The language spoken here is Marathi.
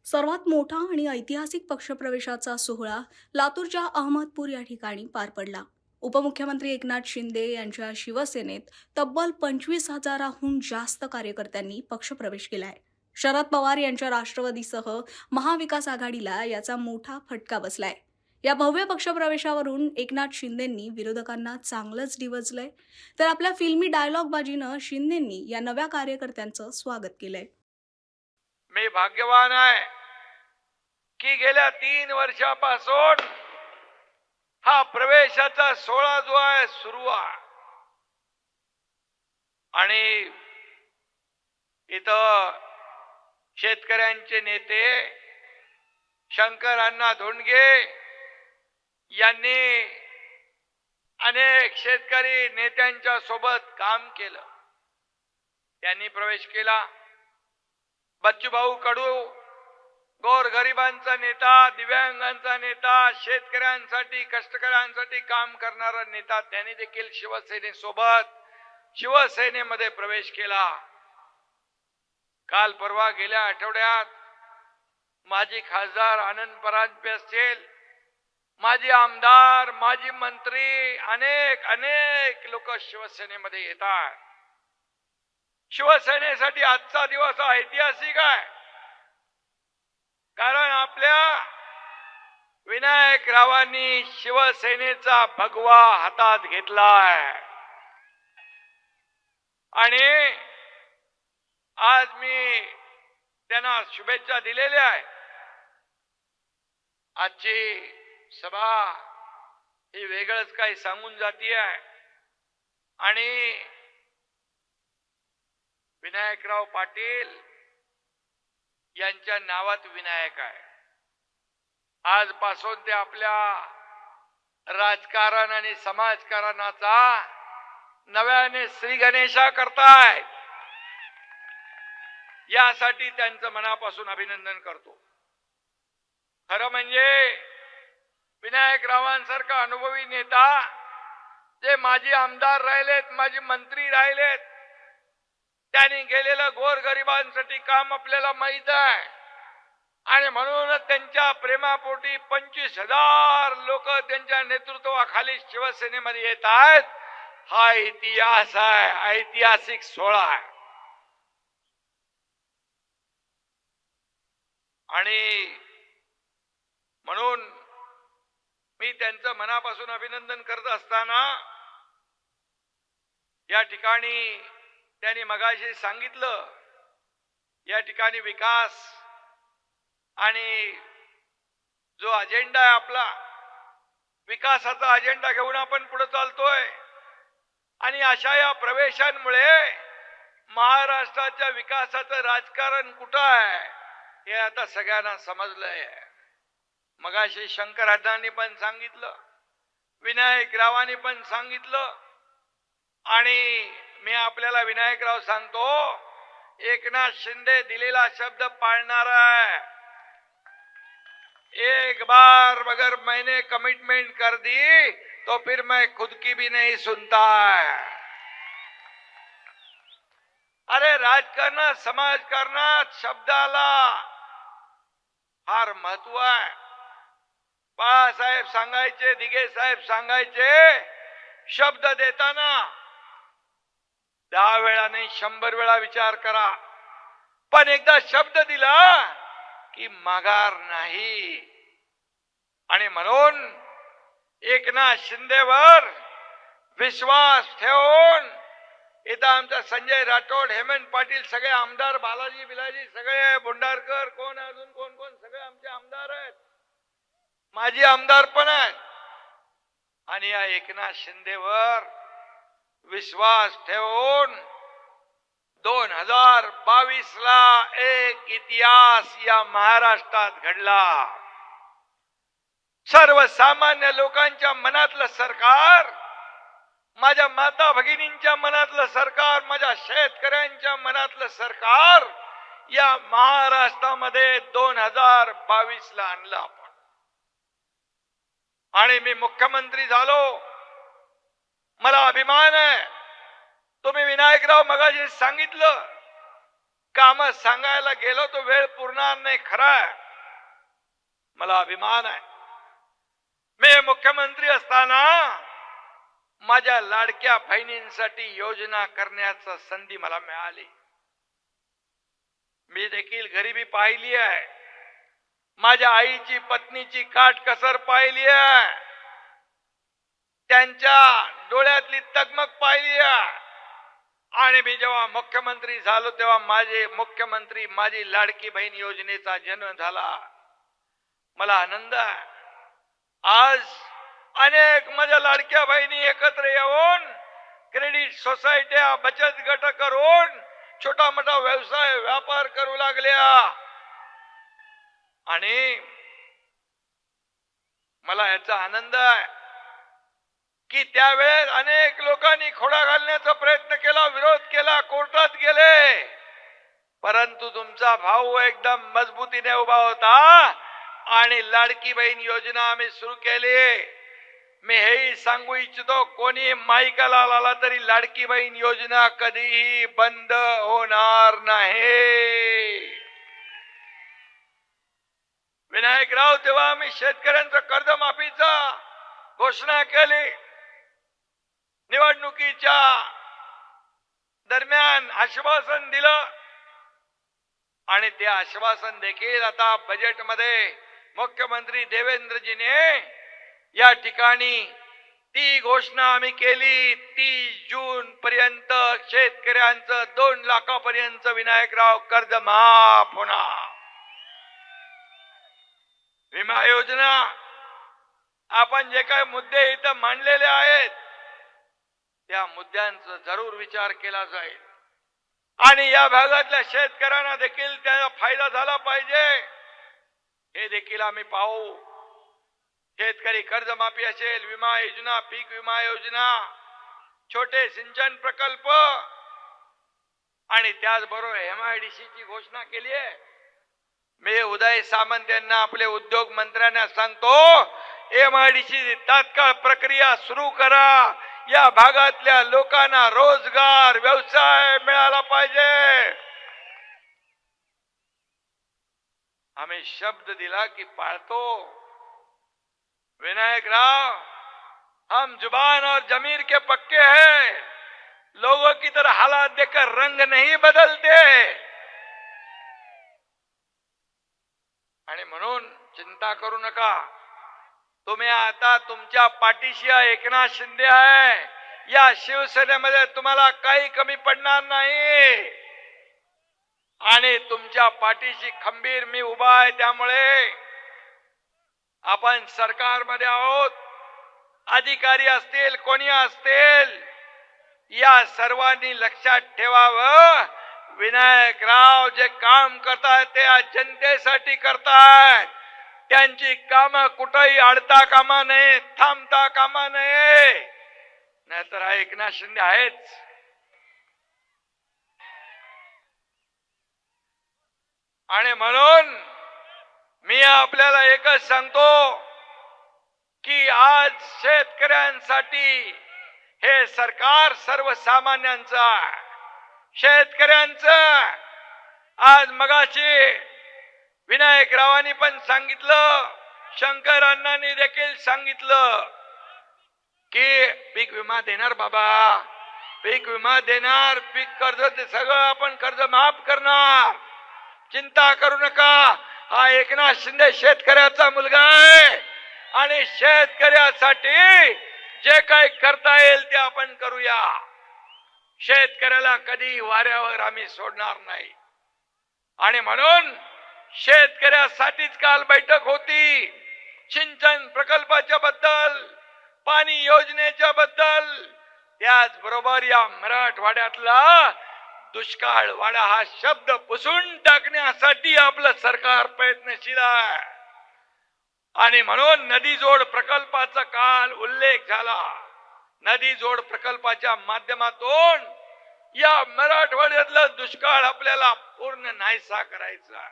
सर्वात मोठा आणि ऐतिहासिक पक्षप्रवेशाचा सोहळा लातूरच्या अहमदपूर या ठिकाणी पार पडला. उपमुख्यमंत्री एकनाथ शिंदे यांच्या शिवसेनेत तब्बल 25,000हून जास्त कार्यकर्त्यांनी पक्षप्रवेश केलाय. शरद पवार यांच्या राष्ट्रवादीसह महाविकास आघाडीला याचा मोठा फटका बसलाय. या भव्य पक्षप्रवेशावरून एकनाथ शिंदेंनी विरोधकांना चांगलंच डिवचलंय, तर आपल्या फिल्मी डायलॉगबाजीनं शिंदेंनी या नव्या कार्यकर्त्यांचं स्वागत केलंय. मी भाग्यवान आहे की गेल्या 3 वर्षापासून हा प्रवेशाचा सोहळा जो आहे सुरू आहे आणि इथं शेतकऱ्यांचे नेते शंकर अण्णा धोंडगे यांनी अनेक शेतकरी नेत्यांच्या सोबत काम केलं. त्यांनी प्रवेश केला. बच्चूभाऊ कडू गोरगरिबांचा नेता, दिव्यांगांचा नेता, शेतकऱ्यांसाठी कष्टकऱ्यांसाठी काम करणारा नेता, त्यांनी देखील शिवसेनेमध्ये प्रवेश केला. काल परवा गेल्या आठवड्यात माजी खासदार आनंद परांजपे असतील, माजी आमदार, माजी मंत्री, अनेक लोक शिवसेनेमध्ये येतात. शिवसेनेसाठी आजचा दिवस ऐतिहासिक आहे, कारण आपल्या विनायकरावांनी शिवसेनेचा भगवा हातात घेतलाय आणि आज मी त्यांना शुभेच्छा दिलेल्या आहे. आजची सभा ही वेगळंच काही सांगून जाती आहे आणि विनायकराव पाटील यांच्या नावात विनायक आहे. आजपासून ते आपल्या राजकारण आणि समाजकारणाचा नव्याने श्री गणेशा करतायत. यासाठी त्यांचं मनापासून अभिनंदन करतो. खरं म्हणजे विनायकरावांसारखा अनुभवी नेता, जे माजी आमदार राहिलेत, माजी मंत्री राहिलेत, त्यांनी केलेलं गोरगरिबांसाठी काम आपल्याला माहित आहे आणि म्हणूनच त्यांच्या प्रेमापोटी 25,000 लोक त्यांच्या नेतृत्वाखाली शिवसेनेमध्ये येत आहेत. हा इतिहास आहे, ऐतिहासिक सोहळा आहे आणि म्हणून मी त्यांचं मनापासून अभिनंदन करत असताना या ठिकाणी त्यांनी मगाशी सांगितलं, या ठिकाणी विकास आणि जो अजेंडा आहे आपला, विकासाचा अजेंडा घेऊन आपण पुढे चालतोय आणि अशा या प्रवेशांमुळे महाराष्ट्राच्या विकासाचं राजकारण कुठं आहे हे आता सगळ्यांना समजलंय. मगाशी शंकर अण्णांनी पण सांगितलं, विनायकरावांनी पण सांगितलं आणि मी आपल्याला विनायकराव सांगतो, एकनाथ शिंदे दिलेला शब्द पाळणार आहे. एक बार अगर मैंने कमिटमेंट कर दी तो फिर मैं खुद की भी नहीं सुनता है. अरे राजकारणात, समाजकारणात शब्दाला फार महत्व आहे. बाळासाहेब सांगायचे, दिघे साहेब सांगायचे, शब्द देताना 10 वेळा नाही 100 वेळा विचार करा, पण एकदा शब्द दिला की माघार नाही. आणि म्हणून एकनाथ शिंदेवर विश्वास ठेवून इथं आमचा संजय राठोड, हेमंत पाटील, सगळे आमदार, बालाजी बिलाजी, सगळे भोंडारकर, कोण अजून कोण सगळे आमचे आमदार आहेत, माजी आमदार पण आहेत. आणि या एकनाथ शिंदेवर विश्वास ठेवून 2022 ला एक इतिहास या महाराष्ट्रात घडला. सर्वसामान्य लोकांच्या मनातलं सरकार, माझ्या माता भगिनींच्या मनातलं सरकार, माझ्या शेतकऱ्यांच्या मनातलं सरकार या महाराष्ट्रामध्ये 2022 ला आणलं आपण. आणि मी मुख्यमंत्री झालो, मला अभिमान आहे. तुम्ही विनायकराव मगाशी सांगितलं, काम सांगायला गेलो तो वेळ पुरणार नाही. खरा मला अभिमान आहे, मी मुख्यमंत्री असताना माझ्या लाडक्या बहिणींसाठी योजना करण्याची संधी मला मिळाली. मी देखील गरिबी पाहिली आहे, माझ्या आईची पत्नीची काटकसर पाहिली आहे, त्यांच्या डोळ्यातली तगमग पाहिली आहे. आणि मी जेव्हा मुख्यमंत्री झालो तेव्हा माझे मुख्यमंत्री माझी लाडकी बहीण योजनेचा जन्म झाला. मला आनंद आहे. आज अनेक माझ्या लाडक्या बहिणी एकत्र येऊन क्रेडिट सोसायट्या बचत गट करून छोटा मोठा व्यवसाय व्यापार करू लागल्या. आणि मला याचा आनंद आहे की त्यावेळेस अनेक लोकांनी खोडा घालण्याचा प्रयत्न केला, विरोध केला, कोर्टात गेले, परंतु तुमचा भाऊ एकदम मजबूतीने उभा होता आणि लाडकी बहीण योजना आम्ही सुरू केली. मी हेही सांगू इच्छितो, कोणी माईकाला आला तरी लाडकी बहीण योजना कधीही बंद होणार नाही. विनायकराव, तेव्हा आम्ही शेतकऱ्यांचं कर्जमाफीचा घोषणा केली. निवडणुकीच्या दरम्यान आश्वासन दिलं आणि ते आश्वासन देखील आता बजेटमध्ये मुख्यमंत्री देवेंद्रजीने या ठिकाणी ती घोषणा आम्ही केली. 30 जून पर्यंत शेतकऱ्यांचं 2 लाखापर्यंत विनायकराव कर्ज माफ होणार. विमा योजना, आपण जे काही मुद्दे इथं मांडलेले आहेत त्या मुद्द्यांचा जरूर विचार केला जाईल आणि या भागातल्या शेतकऱ्यांना देखील त्याचा फायदा झाला पाहिजे हे देखील आम्ही पाहू. शेतकरी कर्जमाफी असेल, विमा योजना, पीक विमा योजना, छोटे सिंचन प्रकल्प आणि त्याचबरोबर MIDC ची घोषणा केली आहे. मी उदय सामंत यांना, आपले उद्योग मंत्र्यांना सांगतो, MIDC तात्काळ प्रक्रिया सुरू करा. या भागातल्या लोकांना रोजगार, व्यवसाय मिळाला पाहिजे. आम्ही शब्द दिला की पाळतो. विनायकराव, हम जुबान और जमीर के पक्के हैं, लोगों की तरह हालात देखकर रंग नहीं बदलते. आणि म्हणून चिंता करू नका, तुम्ही आता तुमच्या पाठीशी एकनाथ शिंदे आहे. या शिवसेनेमध्ये तुम्हाला काही कमी पडणार नाही आणि तुमच्या पाठीशी खंबीर मी उभा आहे. त्यामुळे आपण सरकारमध्ये आहोत, अधिकारी असतील, कोणी असतील, या सर्वांनी लक्षात ठेवावं, विनायकराव जे काम करतायत ते जनतेसाठी करतायत. त्यांची कामं कुठेही अडता कामा नये, थांबता कामा नये. नाहीतर एकनाथ शिंदे आहेच. आणि म्हणून मी आपल्याला एकच सांगतो की आज शेतकऱ्यांसाठी हे सरकार सर्वसामान्यांचं आहे. शेतकऱ्यांचं आज मगाशी विनायकरावांनी पण सांगितलं, शंकर अण्णांनी देखील सांगितलं की पीक विमा देणार बाबा, पीक विमा देणार, पीक कर्ज ते सगळं आपण कर्ज माफ करणार, चिंता करू नका. हा एकनाथ शिंदे शेतकऱ्याचा मुलगा आहे आणि शेतकऱ्यासाठी जे काही करता येईल ते आपण करूया. शेतकऱ्याला कधी वाऱ्यावर आम्ही सोडणार नाही. आणि म्हणून शेतकऱ्यासाठीच काल बैठक होती. सिंचन प्रकल्पाच्या बद्दल, पाणी योजनेच्या बद्दल, त्याचबरोबर या मराठवाड्यातला दुष्काळ वाडा हा शब्द पुसून टाकण्यासाठी आपलं सरकार प्रयत्नशील आहे. आणि म्हणून नदी जोड प्रकल्पाचा काल उल्लेख झाला. नदी जोड प्रकल्पाच्या माध्यमातून या मराठवाड्यातला दुष्काळ आपल्याला पूर्ण नाहीसा करायचा.